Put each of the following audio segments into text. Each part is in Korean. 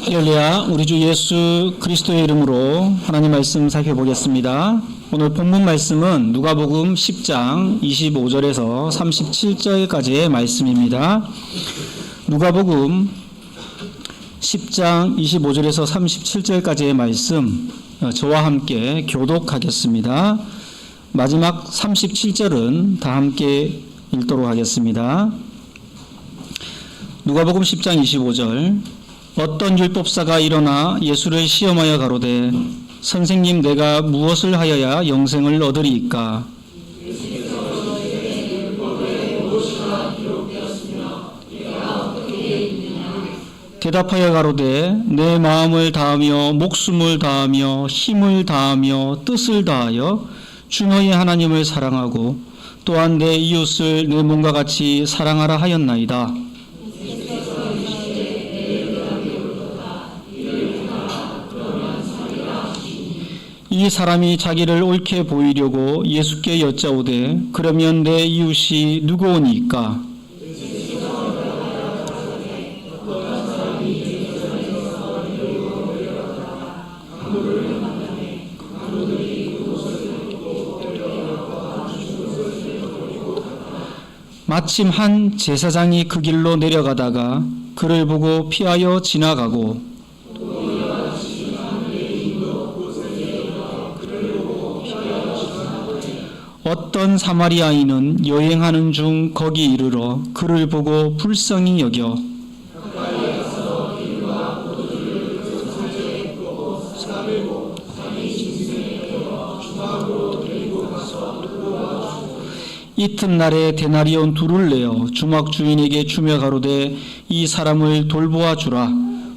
할렐루야. 우리 주 예수 그리스도의 이름으로 하나님 말씀 살펴보겠습니다. 오늘 본문 말씀은 누가복음 10장 25절에서 37절까지의 말씀입니다. 누가복음 10장 25절에서 37절까지의 말씀 저와 함께 교독하겠습니다. 마지막 37절은 다 함께 읽도록 하겠습니다. 누가복음 10장 25절. 어떤 율법사가 일어나 예수를 시험하여 가로되 선생님, 내가 무엇을 하여야 영생을 얻으리이까? 대답하여 가로되 내 마음을 다하며 목숨을 다하며 힘을 다하며 뜻을 다하여 주 너희 하나님을 사랑하고 또한 내 이웃을 내 몸과 같이 사랑하라 하였나이다. 이 사람이 자기를 옳게 보이려고 예수께 여짜오되 그러면 내 이웃이 누구오니까? 마침 한 제사장이 그 길로 내려가다가 그를 보고 피하여 지나가고 어떤 사마리아인은 여행하는 중 거기 이르러 그를 보고 불쌍히 여겨 이튿날에 데나리온 둘을 내어 주막 주인에게 주며 가로되 이 사람을 돌보아 주라.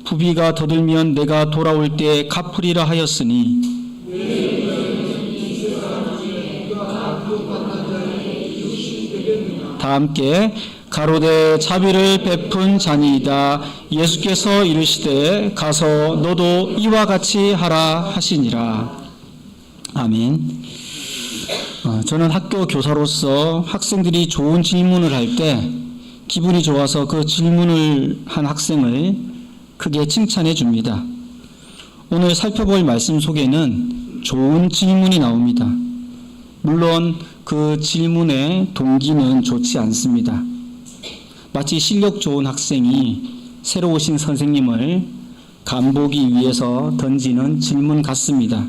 부비가 더 들면 내가 돌아올 때 갚으리라 하였으니 다 함께 가로되 자비를 베푼 자니이다. 예수께서 이르시되 가서 너도 이와 같이 하라 하시니라. 아멘. 저는 학교 교사로서 학생들이 좋은 질문을 할 때 기분이 좋아서 그 질문을 한 학생을 크게 칭찬해 줍니다. 오늘 살펴볼 말씀 속에는 좋은 질문이 나옵니다. 물론 그 질문의 동기는 좋지 않습니다. 마치 실력 좋은 학생이 새로 오신 선생님을 간보기 위해서 던지는 질문 같습니다.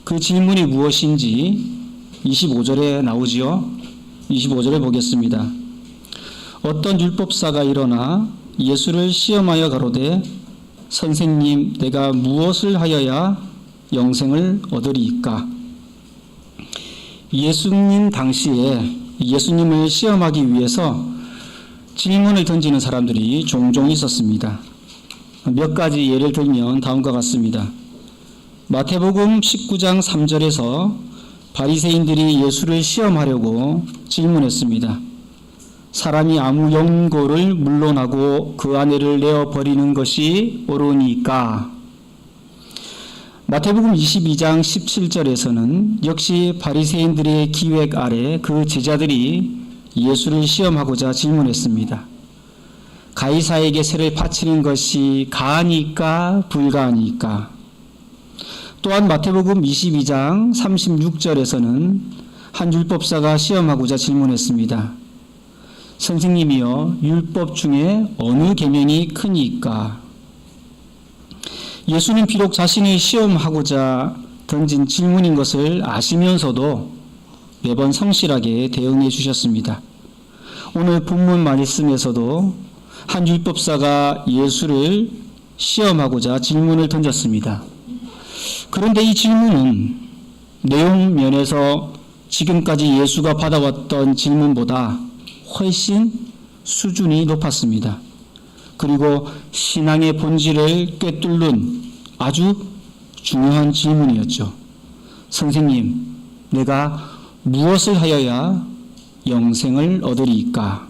그 질문이 무엇인지 25절에 나오지요. 25절을 보겠습니다. 어떤 율법사가 일어나 예수를 시험하여 가로되 선생님, 내가 무엇을 하여야 영생을 얻으리이까? 예수님 당시에 예수님을 시험하기 위해서 질문을 던지는 사람들이 종종 있었습니다. 몇 가지 예를 들면 다음과 같습니다. 마태복음 19장 3절에서 바리새인들이 예수를 시험하려고 질문했습니다. 사람이 아무 연고를 물론하고 그 아내를 내어버리는 것이 옳으니까? 마태복음 22장 17절에서는 역시 바리새인들의 기획 아래 그 제자들이 예수를 시험하고자 질문했습니다. 가이사에게 세를 바치는 것이 가하니까 불가하니까? 또한 마태복음 22장 36절에서는 한 율법사가 시험하고자 질문했습니다. 선생님이여, 율법 중에 어느 계명이 크니까? 예수는 비록 자신을 시험하고자 던진 질문인 것을 아시면서도 매번 성실하게 대응해 주셨습니다. 오늘 본문 말씀에서도 한 율법사가 예수를 시험하고자 질문을 던졌습니다. 그런데 이 질문은 내용 면에서 지금까지 예수가 받아왔던 질문보다 훨씬 수준이 높았습니다. 그리고 신앙의 본질을 꿰뚫는 아주 중요한 질문이었죠. 선생님, 내가 무엇을 하여야 영생을 얻으리이까?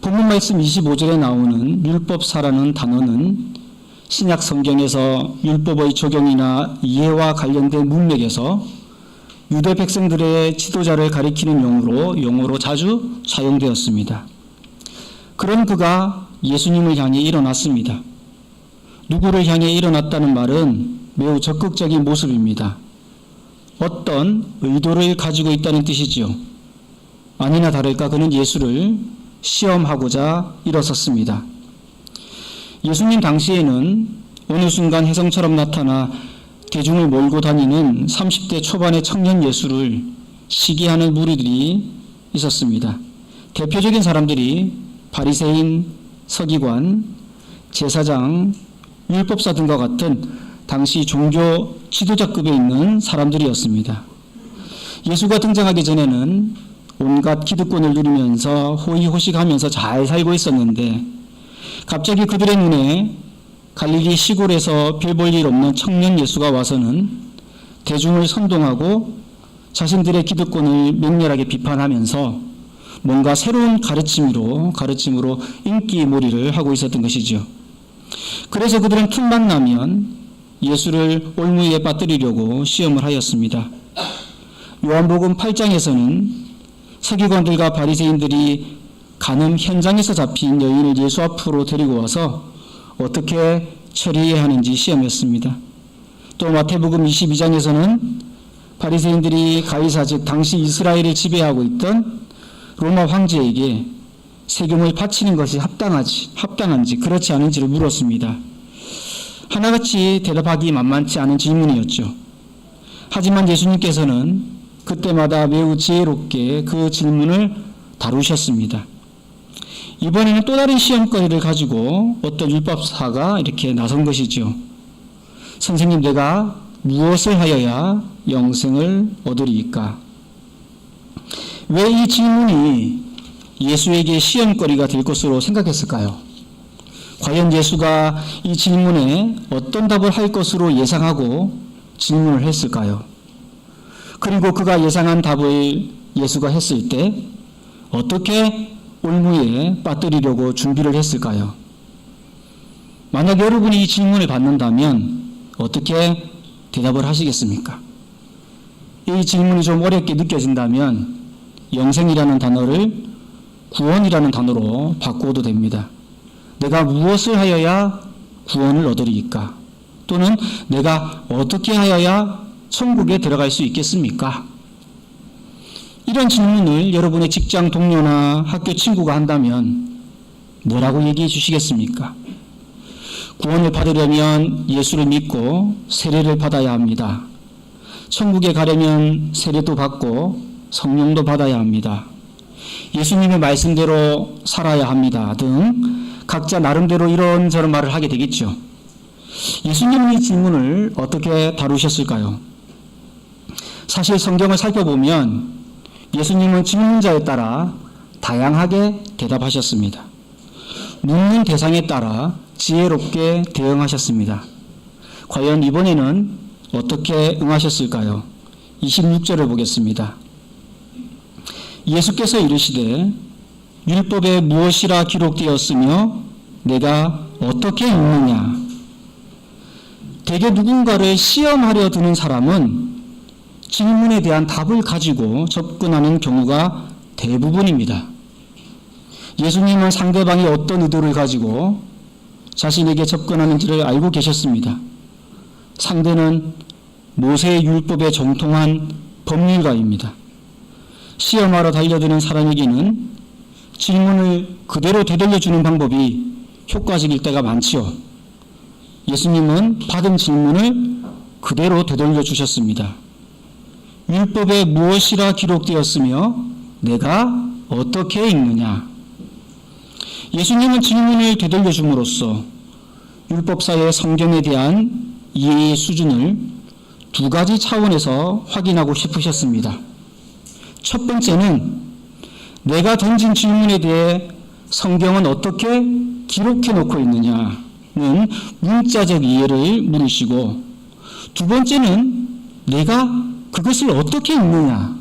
본문 말씀 25절에 나오는 율법사라는 단어는 신약 성경에서 율법의 적용이나 이해와 관련된 문맥에서 유대 백성들의 지도자를 가리키는 용어로 자주 사용되었습니다. 그런 그가 예수님을 향해 일어났습니다. 누구를 향해 일어났다는 말은 매우 적극적인 모습입니다. 어떤 의도를 가지고 있다는 뜻이지요. 아니나 다를까 그는 예수를 시험하고자 일어섰습니다. 예수님 당시에는 어느 순간 혜성처럼 나타나 대중을 몰고 다니는 30대 초반의 청년 예수를 시기하는 무리들이 있었습니다. 대표적인 사람들이 바리새인, 서기관, 제사장, 율법사 등과 같은 당시 종교 지도자급에 있는 사람들이었습니다. 예수가 등장하기 전에는 온갖 기득권을 누리면서 호의호식하면서 잘 살고 있었는데 갑자기 그들의 눈에 갈릴리 시골에서 별 볼 일 없는 청년 예수가 와서는 대중을 선동하고 자신들의 기득권을 맹렬하게 비판하면서 뭔가 새로운 가르침으로 인기몰이를 하고 있었던 것이죠. 그래서 그들은 틈만 나면 예수를 올무에 빠뜨리려고 시험을 하였습니다. 요한복음 8장에서는 서기관들과 바리새인들이 간음 현장에서 잡힌 여인을 예수 앞으로 데리고 와서 어떻게 처리해야 하는지 시험했습니다. 또 마태복음 22장에서는 바리새인들이 가이사 즉 당시 이스라엘을 지배하고 있던 로마 황제에게 세금을 바치는 것이 합당한지 그렇지 않은지를 물었습니다. 하나같이 대답하기 만만치 않은 질문이었죠. 하지만 예수님께서는 그때마다 매우 지혜롭게 그 질문을 다루셨습니다. 이번에는 또 다른 시험거리를 가지고 어떤 율법사가 이렇게 나선 것이죠. 선생님, 내가 무엇을 하여야 영생을 얻으리이까? 왜 이 질문이 예수에게 시험거리가 될 것으로 생각했을까요? 과연 예수가 이 질문에 어떤 답을 할 것으로 예상하고 질문을 했을까요? 그리고 그가 예상한 답을 예수가 했을 때 어떻게 올무에 빠뜨리려고 준비를 했을까요? 만약 여러분이 이 질문을 받는다면 어떻게 대답을 하시겠습니까? 이 질문이 좀 어렵게 느껴진다면 영생이라는 단어를 구원이라는 단어로 바꾸어도 됩니다. 내가 무엇을 하여야 구원을 얻으리이까? 또는 내가 어떻게 하여야 천국에 들어갈 수 있겠습니까? 이런 질문을 여러분의 직장 동료나 학교 친구가 한다면 뭐라고 얘기해 주시겠습니까? 구원을 받으려면 예수를 믿고 세례를 받아야 합니다. 천국에 가려면 세례도 받고 성령도 받아야 합니다. 예수님의 말씀대로 살아야 합니다. 등 각자 나름대로 이런저런 말을 하게 되겠죠. 예수님은 이 질문을 어떻게 다루셨을까요? 사실 성경을 살펴보면 예수님은 질문자에 따라 다양하게 대답하셨습니다. 묻는 대상에 따라 지혜롭게 대응하셨습니다. 과연 이번에는 어떻게 응하셨을까요? 26절을 보겠습니다. 예수께서 이르시되 율법에 무엇이라 기록되었으며 내가 어떻게 읽느냐? 대개 누군가를 시험하려 드는 사람은 질문에 대한 답을 가지고 접근하는 경우가 대부분입니다. 예수님은 상대방이 어떤 의도를 가지고 자신에게 접근하는지를 알고 계셨습니다. 상대는 모세의 율법에 정통한 법률가입니다. 시험하러 달려드는 사람에게는 질문을 그대로 되돌려주는 방법이 효과적일 때가 많지요. 예수님은 받은 질문을 그대로 되돌려 주셨습니다. 율법에 무엇이라 기록되었으며 내가 어떻게 읽느냐? 예수님은 질문을 되돌려 줌으로써 율법사의 성경에 대한 이해의 수준을 두 가지 차원에서 확인하고 싶으셨습니다. 첫 번째는 내가 던진 질문에 대해 성경은 어떻게 기록해 놓고 있느냐는 문자적 이해를 물으시고, 두 번째는 내가 그것을 어떻게 읽느냐,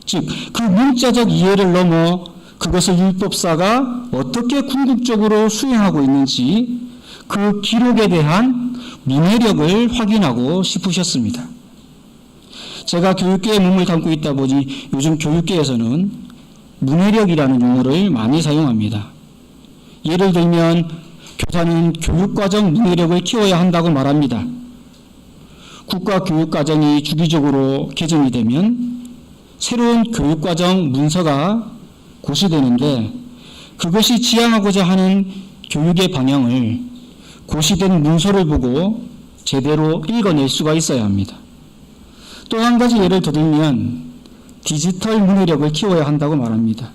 즉 그 문자적 이해를 넘어 그것을 율법사가 어떻게 궁극적으로 수행하고 있는지 그 기록에 대한 문해력을 확인하고 싶으셨습니다. 제가 교육계에 몸을 담고 있다 보니 요즘 교육계에서는 문해력이라는 용어를 많이 사용합니다. 예를 들면 교사는 교육과정 문해력을 키워야 한다고 말합니다. 국가교육과정이 주기적으로 개정이 되면 새로운 교육과정 문서가 고시되는데 그것이 지향하고자 하는 교육의 방향을 고시된 문서를 보고 제대로 읽어낼 수가 있어야 합니다. 또 한 가지 예를 더 들면 디지털 문해력을 키워야 한다고 말합니다.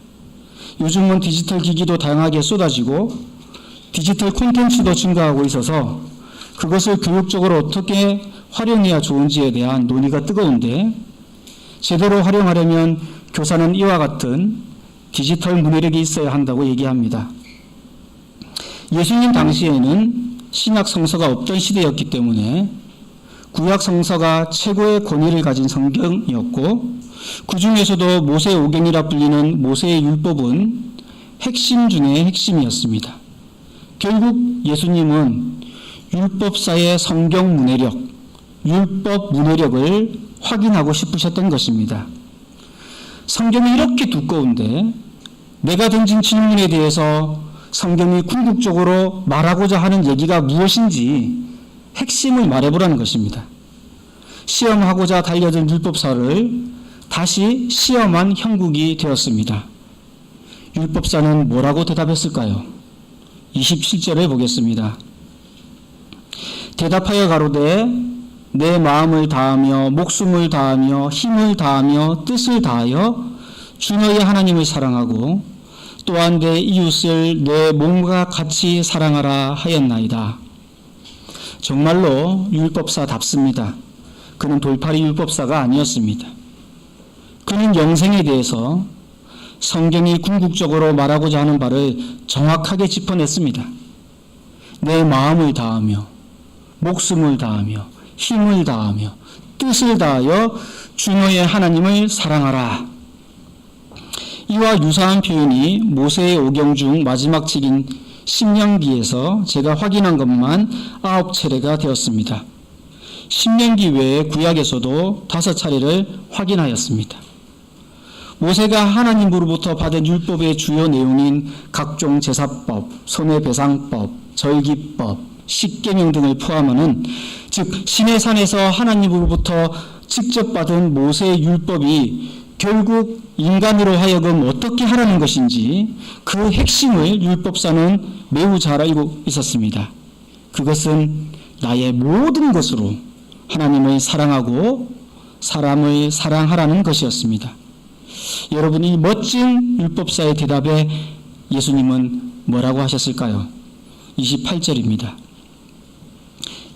요즘은 디지털 기기도 다양하게 쏟아지고 디지털 콘텐츠도 증가하고 있어서 그것을 교육적으로 어떻게 활용해야 좋은지에 대한 논의가 뜨거운데 제대로 활용하려면 교사는 이와 같은 디지털 문해력이 있어야 한다고 얘기합니다. 예수님 당시에는 신약 성서가 없던 시대였기 때문에 구약 성서가 최고의 권위를 가진 성경이었고 그 중에서도 모세오경이라 불리는 모세의 율법은 핵심 중의 핵심이었습니다. 결국 예수님은 율법사의 성경 문해력, 율법 문해력을 확인하고 싶으셨던 것입니다. 성경이 이렇게 두꺼운데 내가 던진 질문에 대해서 성경이 궁극적으로 말하고자 하는 얘기가 무엇인지 핵심을 말해보라는 것입니다. 시험하고자 달려든 율법사를 다시 시험한 형국이 되었습니다. 율법사는 뭐라고 대답했을까요? 27절을 보겠습니다. 대답하여 가로되 내 마음을 다하며 목숨을 다하며 힘을 다하며 뜻을 다하여 주 너의 하나님을 사랑하고 또한 내 이웃을 내 몸과 같이 사랑하라 하였나이다. 정말로 율법사답습니다. 그는 돌팔이 율법사가 아니었습니다. 그는 영생에 대해서 성경이 궁극적으로 말하고자 하는 바를 정확하게 짚어냈습니다. 내 마음을 다하며 목숨을 다하며 힘을 다하며 뜻을 다하여 주 너의 하나님을 사랑하라. 이와 유사한 표현이 모세의 오경 중 마지막 책인 신명기에서 제가 확인한 것만 9차례가 되었습니다. 신명기 외에 구약에서도 5차례를 확인하였습니다. 모세가 하나님으로부터 받은 율법의 주요 내용인 각종 제사법, 손해배상법, 절기법, 십계명 등을 포함하는 즉 신의 산에서 하나님으로부터 직접 받은 모세의 율법이 결국 인간으로 하여금 어떻게 하라는 것인지 그 핵심을 율법사는 매우 잘 알고 있었습니다. 그것은 나의 모든 것으로 하나님을 사랑하고 사람을 사랑하라는 것이었습니다. 여러분, 이 멋진 율법사의 대답에 예수님은 뭐라고 하셨을까요? 28절입니다.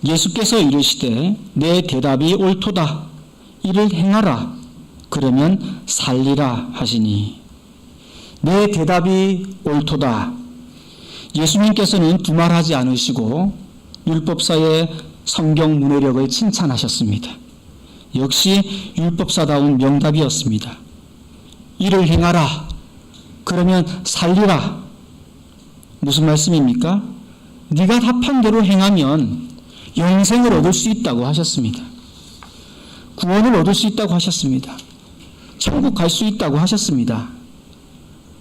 예수께서 이르시되 내 대답이 옳도다. 이를 행하라. 그러면 살리라 하시니. 내 대답이 옳도다. 예수님께서는 두말하지 않으시고 율법사의 성경 문해력을 칭찬하셨습니다. 역시 율법사다운 명답이었습니다. 이를 행하라. 그러면 살리라. 무슨 말씀입니까? 네가 답한 대로 행하면 영생을 얻을 수 있다고 하셨습니다. 구원을 얻을 수 있다고 하셨습니다. 천국 갈 수 있다고 하셨습니다.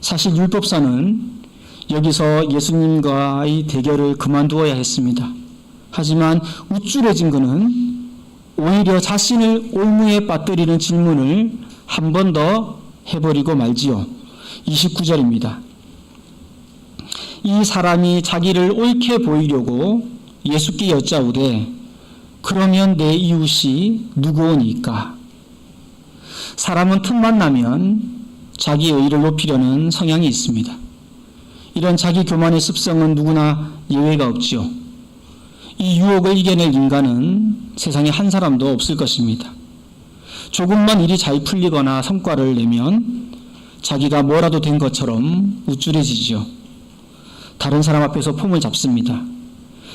사실 율법사는 여기서 예수님과의 대결을 그만두어야 했습니다. 하지만 우쭐해진 그는 오히려 자신을 올무에 빠뜨리는 질문을 한 번 더 해버리고 말지요. 29절입니다. 이 사람이 자기를 옳게 보이려고 예수께 여짜오되 그러면 내 이웃이 누구오니까? 사람은 틈만 나면 자기 의의를 높이려는 성향이 있습니다. 이런 자기 교만의 습성은 누구나 예외가 없지요. 이 유혹을 이겨낼 인간은 세상에 한 사람도 없을 것입니다. 조금만 일이 잘 풀리거나 성과를 내면 자기가 뭐라도 된 것처럼 우쭐해지지요. 다른 사람 앞에서 폼을 잡습니다.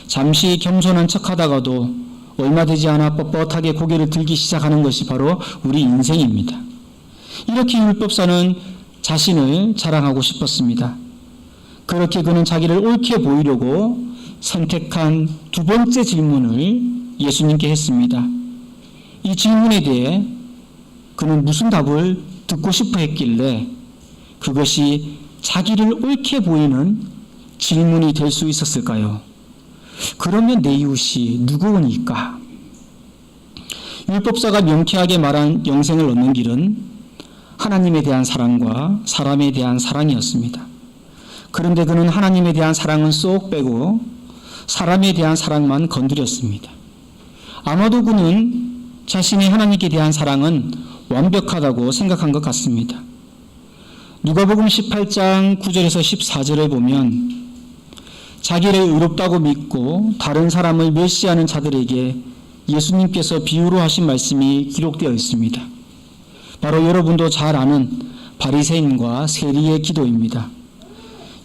잠시 겸손한 척하다가도 얼마 되지 않아 뻣뻣하게 고개를 들기 시작하는 것이 바로 우리 인생입니다. 이렇게 율법사는 자신을 자랑하고 싶었습니다. 그렇게 그는 자기를 옳게 보이려고 선택한 두 번째 질문을 예수님께 했습니다. 이 질문에 대해 그는 무슨 답을 듣고 싶어 했길래 그것이 자기를 옳게 보이는 질문이 될 수 있었을까요? 그러면 내 이웃이 누구니까? 율법사가 명쾌하게 말한 영생을 얻는 길은 하나님에 대한 사랑과 사람에 대한 사랑이었습니다. 그런데 그는 하나님에 대한 사랑은 쏙 빼고 사람에 대한 사랑만 건드렸습니다. 아마도 그는 자신의 하나님께 대한 사랑은 완벽하다고 생각한 것 같습니다. 누가복음 18장 9절에서 14절을 보면 자기를 의롭다고 믿고 다른 사람을 멸시하는 자들에게 예수님께서 비유로 하신 말씀이 기록되어 있습니다. 바로 여러분도 잘 아는 바리새인과 세리의 기도입니다.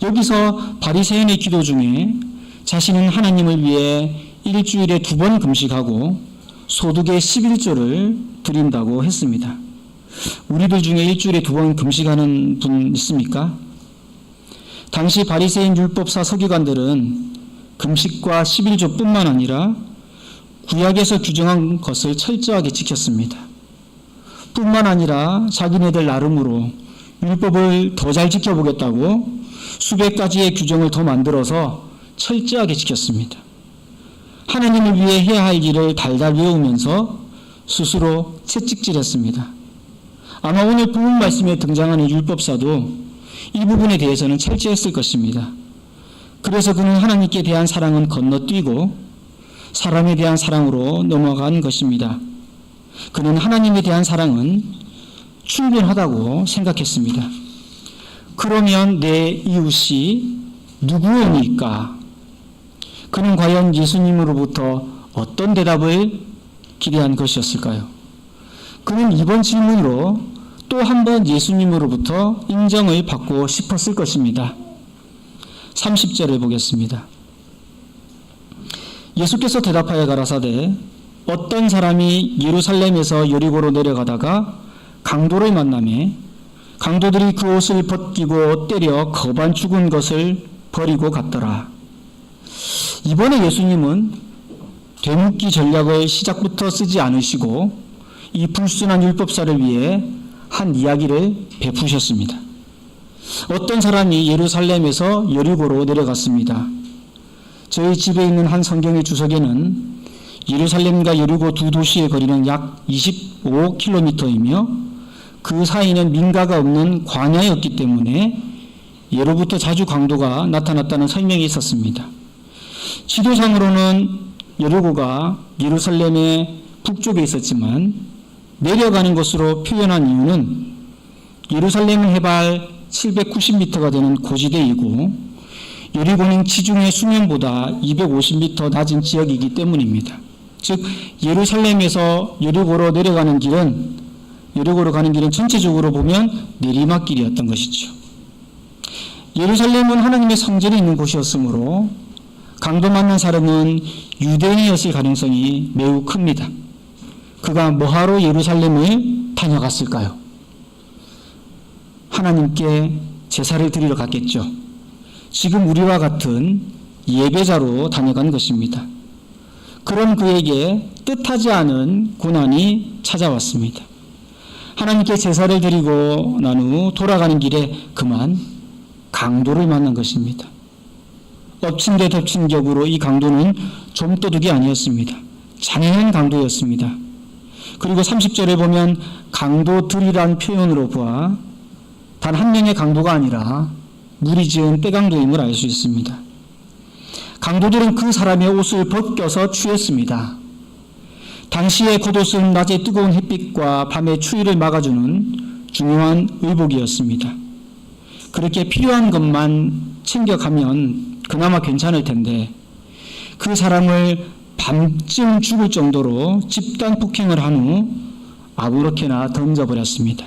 여기서 바리새인의 기도 중에 자신은 하나님을 위해 일주일에 2번 금식하고 소득의 11조를 드린다고 했습니다. 우리들 중에 일주일에 2번 금식하는 분 있습니까? 당시 바리새인 율법사 서기관들은 금식과 11조뿐만 아니라 구약에서 규정한 것을 철저하게 지켰습니다. 뿐만 아니라 자기네들 나름으로 율법을 더 잘 지켜보겠다고 수백 가지의 규정을 더 만들어서 철저하게 지켰습니다. 하나님을 위해 해야 할 일을 달달 외우면서 스스로 채찍질했습니다. 아마 오늘 본문 말씀에 등장하는 율법사도 이 부분에 대해서는 철저했을 것입니다. 그래서 그는 하나님께 대한 사랑은 건너뛰고 사람에 대한 사랑으로 넘어간 것입니다. 그는 하나님에 대한 사랑은 충분하다고 생각했습니다. 그러면 내 이웃이 누구입니까? 그는 과연 예수님으로부터 어떤 대답을 기대한 것이었을까요? 그는 이번 질문으로 또 한 번 예수님으로부터 인정을 받고 싶었을 것입니다. 30절을 보겠습니다. 예수께서 대답하여 가라사대 어떤 사람이 예루살렘에서 여리고로 내려가다가 강도를 만나매 강도들이 그 옷을 벗기고 때려 거반 죽은 것을 버리고 갔더라. 이번에 예수님은 되묻기 전략을 시작부터 쓰지 않으시고 이 불순한 율법사를 위해 한 이야기를 베푸셨습니다. 어떤 사람이 예루살렘에서 여리고로 내려갔습니다. 저희 집에 있는 한 성경의 주석에는 예루살렘과 여리고 두 도시의 거리는 약 25km이며 그 사이는 민가가 없는 광야였기 때문에 예로부터 자주 강도가 나타났다는 설명이 있었습니다. 지도상으로는 여리고가 예루살렘의 북쪽에 있었지만 내려가는 것으로 표현한 이유는 예루살렘은 해발 790m가 되는 고지대이고 여리고는 지중해 수면보다 250m 낮은 지역이기 때문입니다. 즉 예루살렘에서 여리고로 내려가는 길은 여리고로 가는 길은 전체적으로 보면 내리막길이었던 것이죠. 예루살렘은 하나님의 성전이 있는 곳이었으므로 강도 맞는 사람은 유대인이었을 가능성이 매우 큽니다. 그가 뭐하러 예루살렘을 다녀갔을까요? 하나님께 제사를 드리러 갔겠죠. 지금 우리와 같은 예배자로 다녀간 것입니다. 그런 그에게 뜻하지 않은 고난이 찾아왔습니다. 하나님께 제사를 드리고 난 후 돌아가는 길에 그만 강도를 만난 것입니다. 엎친 데 덮친 격으로 이 강도는 좀도둑이 아니었습니다. 잔인한 강도였습니다. 그리고 30절에 보면 강도들이란 표현으로 보아 단 한 명의 강도가 아니라 무리지은 떼강도임을 알 수 있습니다. 강도들은 그 사람의 옷을 벗겨서 취했습니다. 당시의 겉옷은 낮의 뜨거운 햇빛과 밤의 추위를 막아주는 중요한 의복이었습니다. 그렇게 필요한 것만 챙겨가면 그나마 괜찮을 텐데 그 사람을 밤쯤 죽을 정도로 집단 폭행을 한 후 아무렇게나 던져버렸습니다.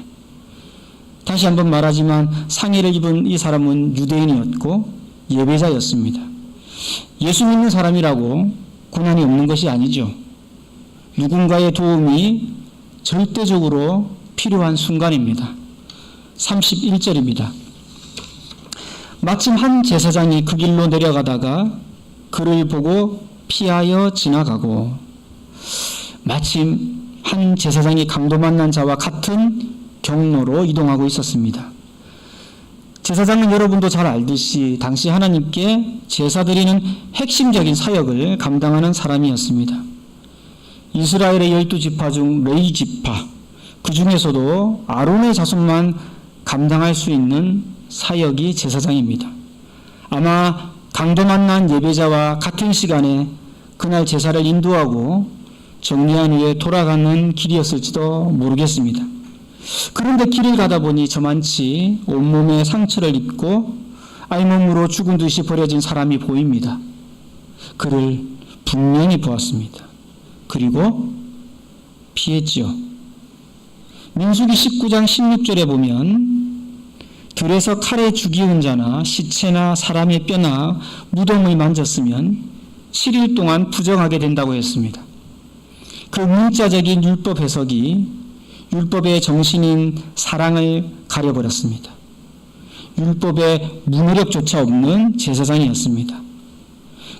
다시 한번 말하지만 상해를 입은 이 사람은 유대인이었고 예배자였습니다. 예수 믿는 사람이라고 고난이 없는 것이 아니죠. 누군가의 도움이 절대적으로 필요한 순간입니다. 31절입니다. 마침 한 제사장이 그 길로 내려가다가 그를 보고 피하여 지나가고, 마침 한 제사장이 강도 만난 자와 같은 경로로 이동하고 있었습니다. 제사장은 여러분도 잘 알듯이 당시 하나님께 제사 드리는 핵심적인 사역을 감당하는 사람이었습니다. 이스라엘의 12지파 중 레위 지파, 그 중에서도 아론의 자손만 감당할 수 있는 사역이 제사장입니다. 아마 강도 만난 예배자와 같은 시간에 그날 제사를 인도하고 정리한 후에 돌아가는 길이었을지도 모르겠습니다. 그런데 길을 가다 보니 저만치 온몸에 상처를 입고 알몸으로 죽은 듯이 버려진 사람이 보입니다. 그를 분명히 보았습니다. 그리고 피했지요. 민수기 19장 16절에 보면 들에서 칼에 죽이운 자나 시체나 사람의 뼈나 무덤을 만졌으면 7일 동안 부정하게 된다고 했습니다. 그 문자적인 율법 해석이 율법의 정신인 사랑을 가려버렸습니다. 율법에 문호력조차 없는 제사장이었습니다.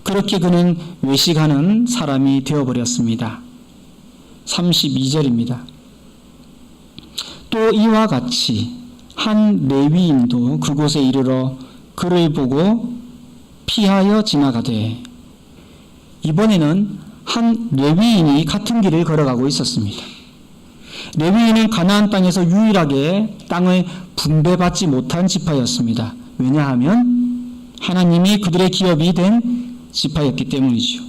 그렇게 그는 외식하는 사람이 되어버렸습니다. 32절입니다. 또 이와 같이 한 레위인도 그곳에 이르러 그를 보고 피하여 지나가되, 이번에는 한 레위인이 같은 길을 걸어가고 있었습니다. 레위인은 가나안 땅에서 유일하게 땅을 분배받지 못한 지파였습니다. 왜냐하면 하나님이 그들의 기업이 된 지파였기 때문이죠.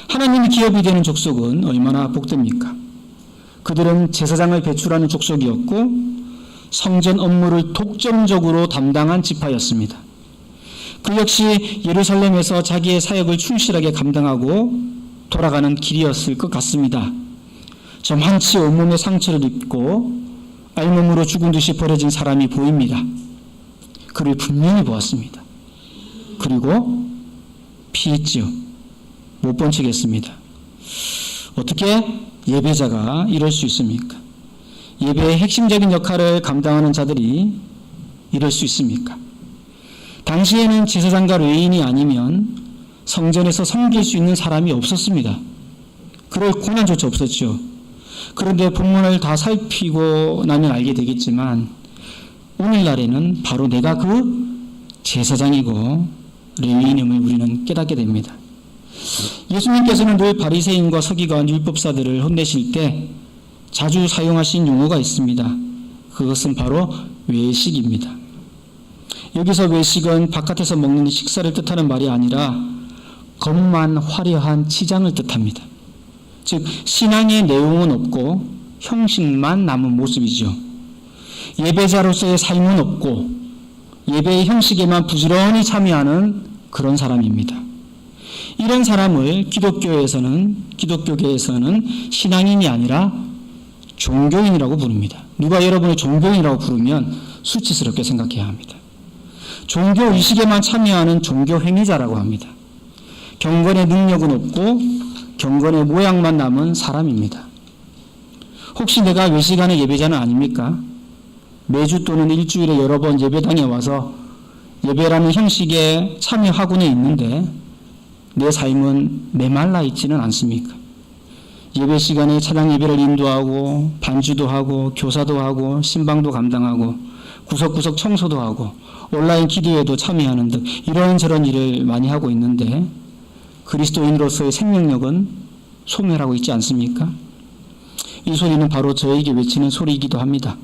하나님이 기업이 되는 족속은 얼마나 복됩니까? 그들은 제사장을 배출하는 족속이었고 성전 업무를 독점적으로 담당한 지파였습니다. 그 역시 예루살렘에서 자기의 사역을 충실하게 감당하고 돌아가는 길이었을 것 같습니다. 저만치 온몸에 상처를 입고 알몸으로 죽은 듯이 버려진 사람이 보입니다. 그를 분명히 보았습니다. 그리고 피했지요. 못 본 척했습니다. 어떻게 예배자가 이럴 수 있습니까? 예배의 핵심적인 역할을 감당하는 자들이 이럴 수 있습니까? 당시에는 제사장과 레위인이 아니면 성전에서 섬길 수 있는 사람이 없었습니다. 그럴 고난조차 없었죠. 그런데 본문을 다 살피고 나면 알게 되겠지만 오늘날에는 바로 내가 그 제사장이고 레위인임을 우리는 깨닫게 됩니다. 예수님께서는 늘 바리새인과 서기관, 율법사들을 혼내실 때 자주 사용하신 용어가 있습니다. 그것은 바로 외식입니다. 여기서 외식은 바깥에서 먹는 식사를 뜻하는 말이 아니라 겉만 화려한 치장을 뜻합니다. 즉 신앙의 내용은 없고 형식만 남은 모습이죠. 예배자로서의 삶은 없고 예배의 형식에만 부지런히 참여하는 그런 사람입니다. 이런 사람을 기독교계에서는 신앙인이 아니라 종교인이라고 부릅니다. 누가 여러분을 종교인이라고 부르면 수치스럽게 생각해야 합니다. 종교 의식에만 참여하는 종교 행위자라고 합니다. 경건의 능력은 없고 경건의 모양만 남은 사람입니다. 혹시 내가 외식하는 예배자는 아닙니까? 매주 또는 일주일에 여러 번 예배당에 와서 예배라는 형식에 참여하고는 있는데 내 삶은 메말라 있지는 않습니까? 예배 시간에 찬양 예배를 인도하고 반주도 하고 교사도 하고 신방도 감당하고 구석구석 청소도 하고 온라인 기도에도 참여하는 등 이런저런 일을 많이 하고 있는데 그리스도인으로서의 생명력은 소멸하고 있지 않습니까? 이 소리는 바로 저에게 외치는 소리이기도 합니다.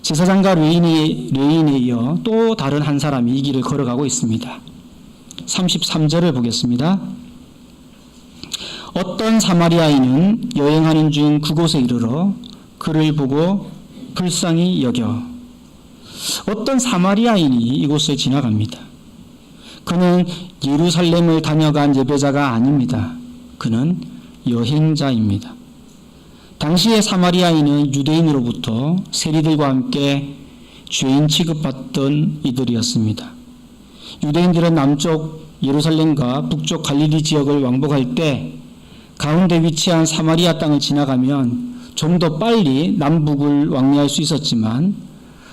제사장과 레위인에 이어 또 다른 한 사람이 이 길을 걸어가고 있습니다. 33절을 보겠습니다. 어떤 사마리아인은 여행하는 중 그곳에 이르러 그를 보고 불쌍히 여겨. 어떤 사마리아인이 이곳을 지나갑니다. 그는 예루살렘을 다녀간 예배자가 아닙니다. 그는 여행자입니다. 당시의 사마리아인은 유대인으로부터 세리들과 함께 죄인 취급받던 이들이었습니다. 유대인들은 남쪽 예루살렘과 북쪽 갈릴리 지역을 왕복할 때 가운데 위치한 사마리아 땅을 지나가면 좀 더 빨리 남북을 왕래할 수 있었지만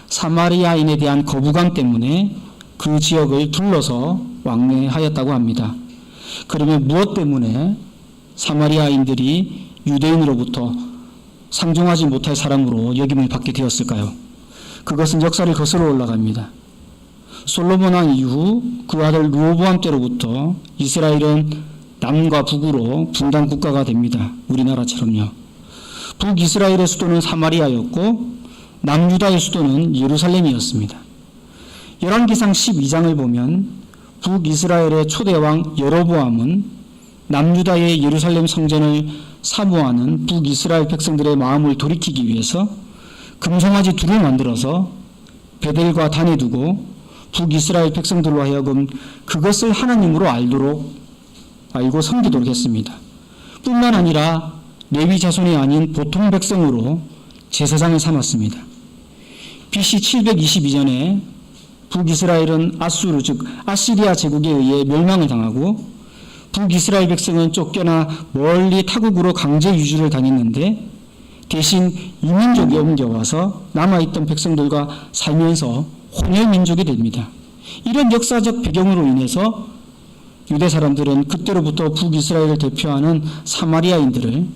사마리아인에 대한 거부감 때문에 그 지역을 둘러서 왕래하였다고 합니다. 그러면 무엇 때문에 사마리아인들이 유대인으로부터 상종하지 못할 사람으로 여김을 받게 되었을까요? 그것은 역사를 거슬러 올라갑니다. 솔로몬 왕 이후 그 아들 르호보암 때로부터 이스라엘은 남과 북으로 분단 국가가 됩니다. 우리나라처럼요. 북이스라엘의 수도는 사마리아였고 남유다의 수도는 예루살렘이었습니다. 열왕기상 12장을 보면 북이스라엘의 초대왕 여로보암은 남유다의 예루살렘 성전을 사모하는 북이스라엘 백성들의 마음을 돌이키기 위해서 금송아지 둘을 만들어서 베델과 단에 두고 북이스라엘 백성들로 하여금 그것을 하나님으로 알고 섬기도록 했습니다. 뿐만 아니라 레위 자손이 아닌 보통 백성으로 제사장을 삼았습니다. BC 722년에 북이스라엘은 아수르 즉 아시리아 제국에 의해 멸망을 당하고 북이스라엘 백성은 쫓겨나 멀리 타국으로 강제 유주를 당했는데 대신 이민족이 옮겨와서 남아있던 백성들과 살면서 혼혈민족이 됩니다. 이런 역사적 배경으로 인해서 유대 사람들은 그때로부터 북이스라엘을 대표하는 사마리아인들을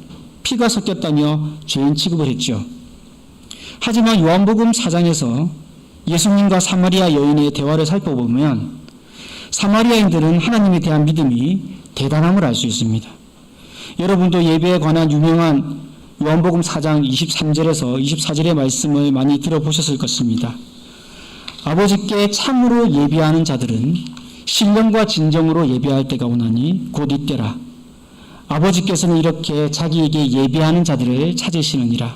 피가 섞였다며 죄인 취급을 했죠. 하지만 요한복음 4장에서 예수님과 사마리아 여인의 대화를 살펴보면 사마리아인들은 하나님에 대한 믿음이 대단함을 알 수 있습니다. 여러분도 예배에 관한 유명한 요한복음 4장 23절에서 24절의 말씀을 많이 들어보셨을 것입니다. 아버지께 참으로 예배하는 자들은 신령과 진정으로 예배할 때가 오나니 곧 이때라. 아버지께서는 이렇게 자기에게 예배하는 자들을 찾으시느니라.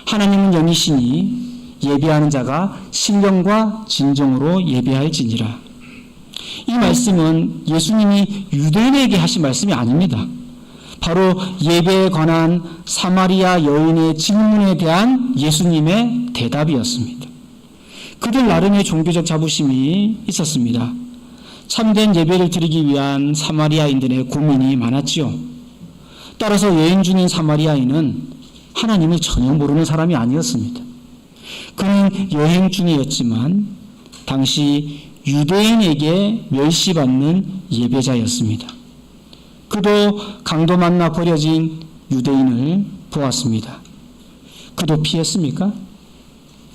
하나님은 영이시니 예배하는 자가 신령과 진정으로 예배할지니라. 이 말씀은 예수님이 유대인에게 하신 말씀이 아닙니다. 바로 예배에 관한 사마리아 여인의 질문에 대한 예수님의 대답이었습니다. 그들 나름의 종교적 자부심이 있었습니다. 참된 예배를 드리기 위한 사마리아인들의 고민이 많았지요. 따라서 여행 중인 사마리아인은 하나님을 전혀 모르는 사람이 아니었습니다. 그는 여행 중이었지만 당시 유대인에게 멸시받는 예배자였습니다. 그도 강도 만나 버려진 유대인을 보았습니다. 그도 피했습니까?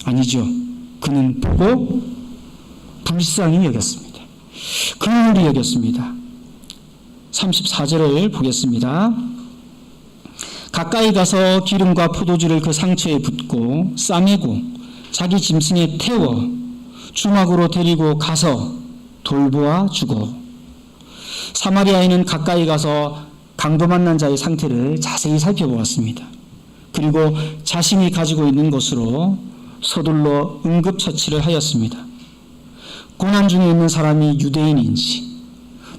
아니죠. 그는 보고 불쌍히 여겼습니다. 긍휼히 여겼습니다. 34절을 보겠습니다. 가까이 가서 기름과 포도주를 그 상처에 붓고 싸매고 자기 짐승에 태워 주막으로 데리고 가서 돌보아 주고. 사마리아인은 가까이 가서 강도 만난 자의 상태를 자세히 살펴보았습니다. 그리고 자신이 가지고 있는 것으로 서둘러 응급처치를 하였습니다. 고난 중에 있는 사람이 유대인인지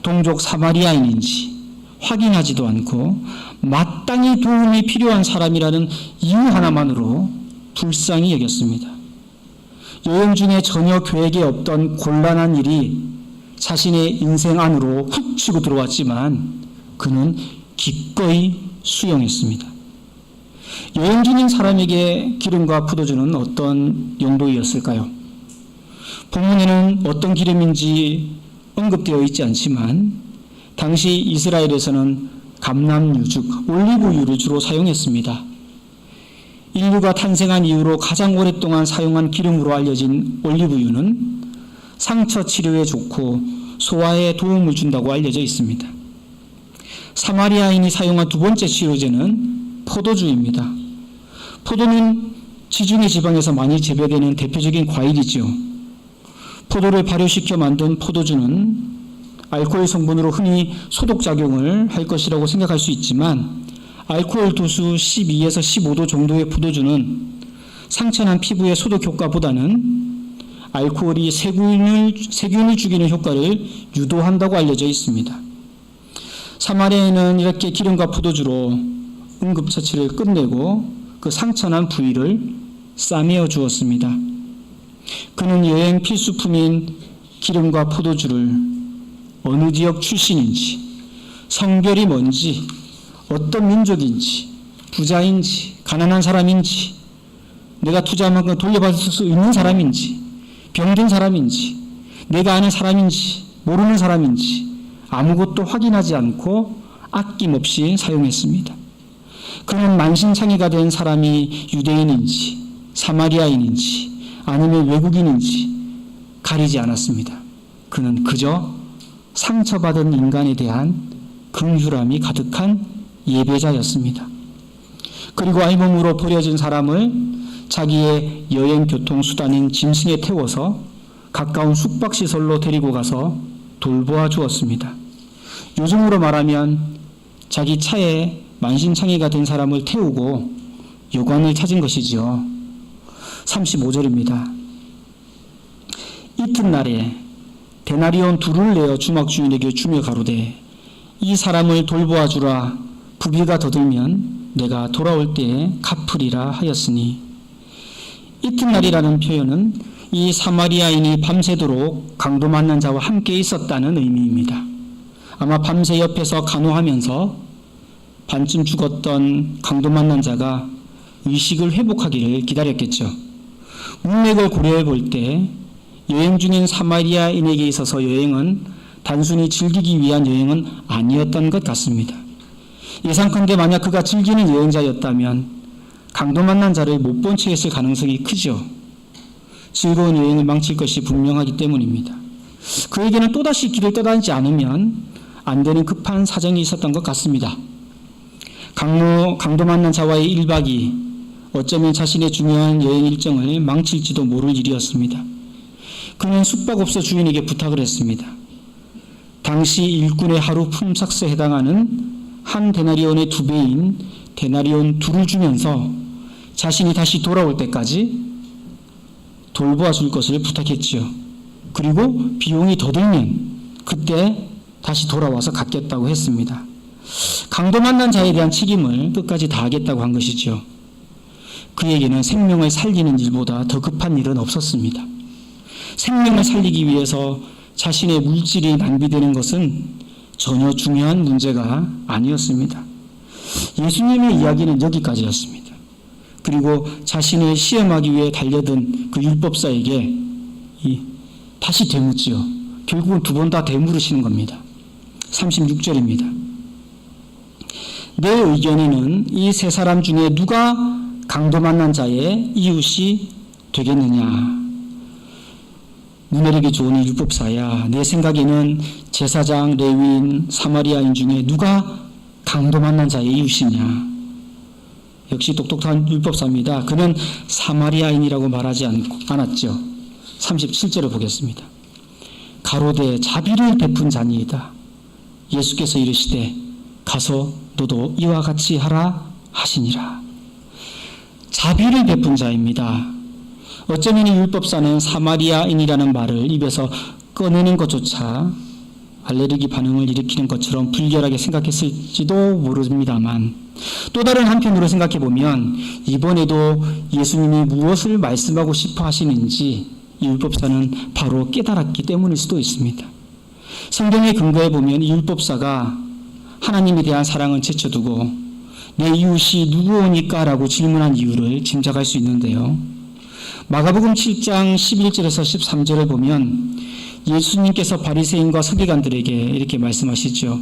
동족 사마리아인인지 확인하지도 않고 마땅히 도움이 필요한 사람이라는 이유 하나만으로 불쌍히 여겼습니다. 여행 중에 전혀 계획에 없던 곤란한 일이 자신의 인생 안으로 훅 치고 들어왔지만 그는 기꺼이 수용했습니다. 여행 중인 사람에게 기름과 포도주는 어떤 용도였을까요? 본문에는 어떤 기름인지 언급되어 있지 않지만 당시 이스라엘에서는 감람유 즉 올리브유를 주로 사용했습니다. 인류가 탄생한 이후로 가장 오랫동안 사용한 기름으로 알려진 올리브유는 상처 치료에 좋고 소화에 도움을 준다고 알려져 있습니다. 사마리아인이 사용한 두 번째 치료제는 포도주입니다. 포도는 지중해 지방에서 많이 재배되는 대표적인 과일이죠. 포도를 발효시켜 만든 포도주는 알코올 성분으로 흔히 소독작용을 할 것이라고 생각할 수 있지만 알코올 도수 12에서 15도 정도의 포도주는 상처난 피부의 소독 효과보다는 알코올이 세균을 죽이는 효과를 유도한다고 알려져 있습니다. 사마리아인은 이렇게 기름과 포도주로 응급처치를 끝내고 그 상처난 부위를 싸매어 주었습니다. 그는 여행 필수품인 기름과 포도주를 어느 지역 출신인지, 성별이 뭔지, 어떤 민족인지, 부자인지, 가난한 사람인지, 내가 투자한 만큼 돌려받을 수 있는 사람인지, 병든 사람인지, 내가 아는 사람인지, 모르는 사람인지 아무것도 확인하지 않고 아낌없이 사용했습니다. 그는 만신창이가 된 사람이 유대인인지, 사마리아인인지, 아니면 외국인인지 가리지 않았습니다. 그는 그저 상처받은 인간에 대한 긍휼함이 가득한 예배자였습니다. 그리고 알몸으로 버려진 사람을 자기의 여행 교통수단인 짐승에 태워서 가까운 숙박시설로 데리고 가서 돌보아 주었습니다. 요즘으로 말하면 자기 차에 만신창이가 된 사람을 태우고 여관을 찾은 것이지요. 35절입니다. 이튿날에 데나리온 2를 내어 주막 주인에게 주며 가로되 이 사람을 돌보아 주라. 부비가 더 들면 내가 돌아올 때에 갚으리라 하였으니, 이튿날이라는 표현은 이 사마리아인이 밤새도록 강도 만난 자와 함께 있었다는 의미입니다. 아마 밤새 옆에서 간호하면서 반쯤 죽었던 강도 만난 자가 의식을 회복하기를 기다렸겠죠. 문맥을 고려해 볼 때 여행 중인 사마리아인에게 있어서 여행은 단순히 즐기기 위한 여행은 아니었던 것 같습니다. 예상컨대 만약 그가 즐기는 여행자였다면 강도 만난 자를 못 본 채 했을 가능성이 크죠. 즐거운 여행을 망칠 것이 분명하기 때문입니다. 그에게는 또다시 길을 떠다니지 않으면 안 되는 급한 사정이 있었던 것 같습니다. 강도 만난 자와의 1박이 어쩌면 자신의 중요한 여행 일정을 망칠지도 모를 일이었습니다. 그는 숙박업소 주인에게 부탁을 했습니다. 당시 일꾼의 하루 품삯에 해당하는 한 데나리온의 2배인 데나리온 2를 주면서 자신이 다시 돌아올 때까지 돌보아 줄 것을 부탁했지요. 그리고 비용이 더 들면 그때 다시 돌아와서 갚겠다고 했습니다. 강도 만난 자에 대한 책임을 끝까지 다하겠다고 한 것이죠. 그에게는 생명을 살리는 일보다 더 급한 일은 없었습니다. 생명을 살리기 위해서 자신의 물질이 낭비되는 것은 전혀 중요한 문제가 아니었습니다. 예수님의 이야기는 여기까지였습니다. 그리고 자신을 시험하기 위해 달려든 그 율법사에게 다시 되묻지요. 결국은 2번 다 되물으시는 겁니다. 36절입니다. 내 의견에는 이 3사람 중에 누가 강도 만난 자의 이웃이 되겠느냐. 눈에르기 좋은 율법사야, 내 생각에는 제사장, 레위인, 사마리아인 중에 누가 강도 만난 자의 이웃이냐. 역시 똑똑한 율법사입니다. 그는 사마리아인이라고 말하지 않았죠. 37절을 보겠습니다. 가로되 자비를 베푼 자니이다. 예수께서 이르시되 가서 너도 이와 같이 하라 하시니라. 자비를 베푼 자입니다. 어쩌면 이 율법사는 사마리아인이라는 말을 입에서 꺼내는 것조차 알레르기 반응을 일으키는 것처럼 불결하게 생각했을지도 모릅니다만, 또 다른 한편으로 생각해보면 이번에도 예수님이 무엇을 말씀하고 싶어 하시는지 이 율법사는 바로 깨달았기 때문일 수도 있습니다. 성경에 근거해 보면 이 율법사가 하나님에 대한 사랑을 제쳐두고 내 이웃이 누구오니까? 라고 질문한 이유를 짐작할 수 있는데요. 마가복음 7장 11절에서 13절을 보면 예수님께서 바리새인과 서기관들에게 이렇게 말씀하시죠.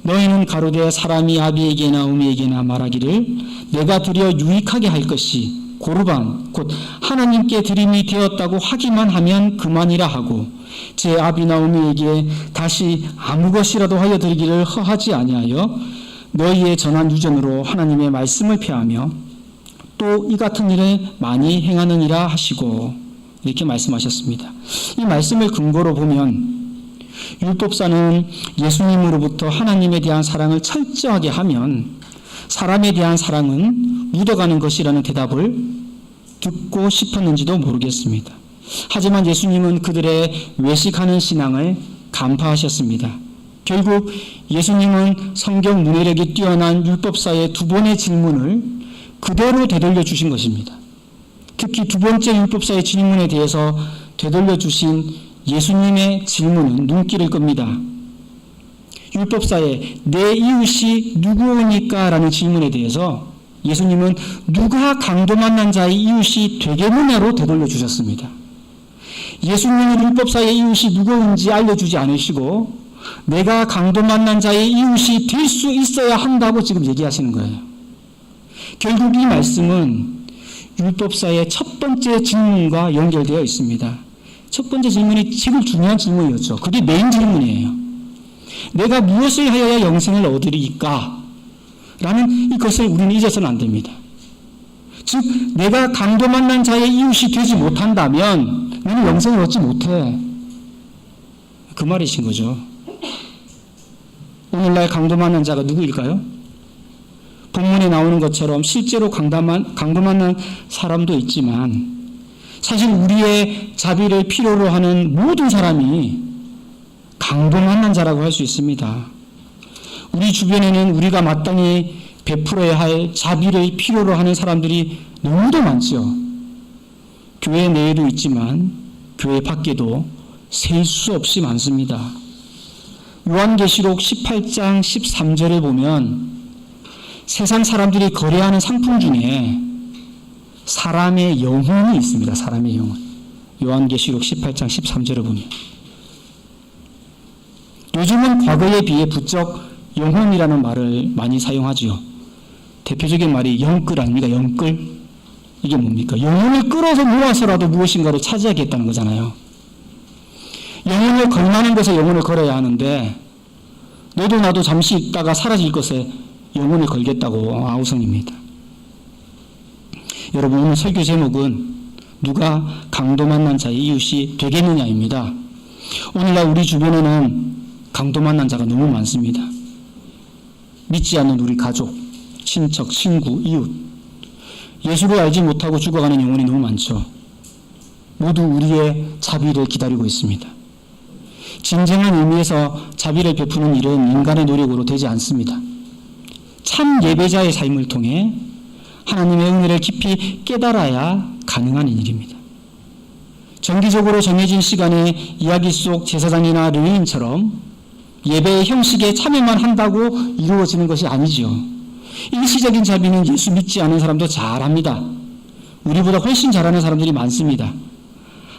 너희는 가로되 사람이 아비에게나 어미에게나 말하기를 내가 드려 유익하게 할 것이 고르반 곧 하나님께 드림이 되었다고 하기만 하면 그만이라 하고 제 아비나 어미에게 다시 아무 것이라도 하여 드리기를 허하지 아니하여 너희의 전한 유전으로 하나님의 말씀을 폐하며 또 이 같은 일을 많이 행하느니라 하시고 이렇게 말씀하셨습니다. 이 말씀을 근거로 보면 율법사는 예수님으로부터 하나님에 대한 사랑을 철저하게 하면 사람에 대한 사랑은 묻어가는 것이라는 대답을 듣고 싶었는지도 모르겠습니다. 하지만 예수님은 그들의 외식하는 신앙을 간파하셨습니다. 결국 예수님은 성경 문해력이 뛰어난 율법사의 2번의 질문을 그대로 되돌려 주신 것입니다. 특히 2번째 율법사의 질문에 대해서 되돌려 주신 예수님의 질문은 눈길을 끕니다. 율법사의 내 이웃이 누구오니까? 라는 질문에 대해서 예수님은 누가 강도 만난 자의 이웃이 되겠느냐로 되돌려 주셨습니다. 예수님은 율법사의 이웃이 누구인지 알려주지 않으시고 내가 강도 만난 자의 이웃이 될 수 있어야 한다고 지금 얘기하시는 거예요. 결국 이 말씀은 율법사의 첫 번째 질문과 연결되어 있습니다. 첫 번째 질문이 제일 중요한 질문이었죠. 그게 메인 질문이에요. 내가 무엇을 하여야 영생을 얻으리까? 라는 이것을 우리는 잊어서는 안 됩니다. 즉, 내가 강도 만난 자의 이웃이 되지 못한다면 나는 영생을 얻지 못해. 그 말이신 거죠. 오늘날 강도 만난 자가 누구일까요? 본문에 나오는 것처럼 실제로 강도 만난 사람도 있지만 사실 우리의 자비를 필요로 하는 모든 사람이 강도 만난 자라고 할 수 있습니다. 우리 주변에는 우리가 마땅히 베풀어야 할 자비를 필요로 하는 사람들이 너무도 많죠. 교회 내에도 있지만 교회 밖에도 셀 수 없이 많습니다. 요한계시록 18장 13절을 보면 세상 사람들이 거래하는 상품 중에 사람의 영혼이 있습니다. 사람의 영혼. 요한계시록 18장 13절을 보면 요즘은 과거에 비해 부쩍 영혼이라는 말을 많이 사용하지요. 대표적인 말이 영끌 아닙니까? 영끌. 이게 뭡니까? 영혼을 끌어서 모아서라도 무엇인가를 차지하겠다는 거잖아요. 영혼을 걸만한 것에 영혼을 걸어야 하는데 너도 나도 잠시 있다가 사라질 것에 영혼을 걸겠다고 아우성입니다. 여러분, 오늘 설교 제목은 누가 강도 만난 자의 이웃이 되겠느냐입니다. 오늘날 우리 주변에는 강도 만난 자가 너무 많습니다. 믿지 않는 우리 가족, 친척, 친구, 이웃, 예수를 알지 못하고 죽어가는 영혼이 너무 많죠. 모두 우리의 자비를 기다리고 있습니다. 진정한 의미에서 자비를 베푸는 일은 인간의 노력으로 되지 않습니다. 참 예배자의 삶을 통해 하나님의 은혜를 깊이 깨달아야 가능한 일입니다. 정기적으로 정해진 시간에 이야기 속 제사장이나 레위인처럼 예배의 형식에 참여만 한다고 이루어지는 것이 아니죠. 일시적인 자비는 예수 믿지 않은 사람도 잘합니다. 우리보다 훨씬 잘하는 사람들이 많습니다.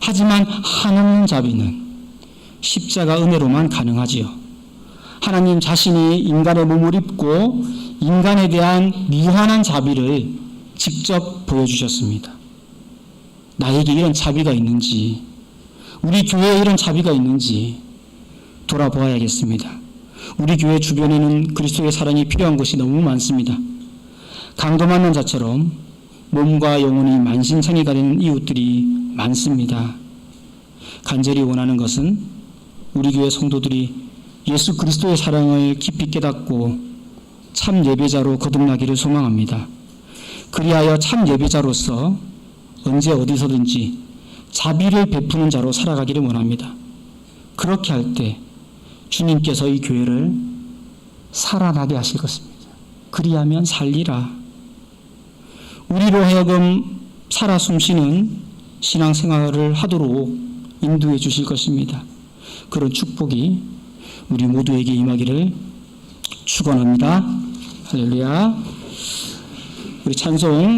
하지만 한없는 자비는 십자가 은혜로만 가능하지요. 하나님 자신이 인간의 몸을 입고 인간에 대한 무한한 자비를 직접 보여주셨습니다. 나에게 이런 자비가 있는지, 우리 교회에 이런 자비가 있는지 돌아보아야겠습니다. 우리 교회 주변에는 그리스도의 사랑이 필요한 곳이 너무 많습니다. 강도 만난 자처럼 몸과 영혼이 만신창이가 되는 이웃들이 많습니다. 간절히 원하는 것은 우리 교회 성도들이 예수 그리스도의 사랑을 깊이 깨닫고 참 예배자로 거듭나기를 소망합니다. 그리하여 참 예배자로서 언제 어디서든지 자비를 베푸는 자로 살아가기를 원합니다. 그렇게 할 때 주님께서 이 교회를 살아나게 하실 것입니다. 그리하면 살리라. 우리로 하여금 살아 숨쉬는 신앙생활을 하도록 인도해 주실 것입니다. 그런 축복이 우리 모두에게 임하기를 축원합니다. 할렐루야. 우리 찬송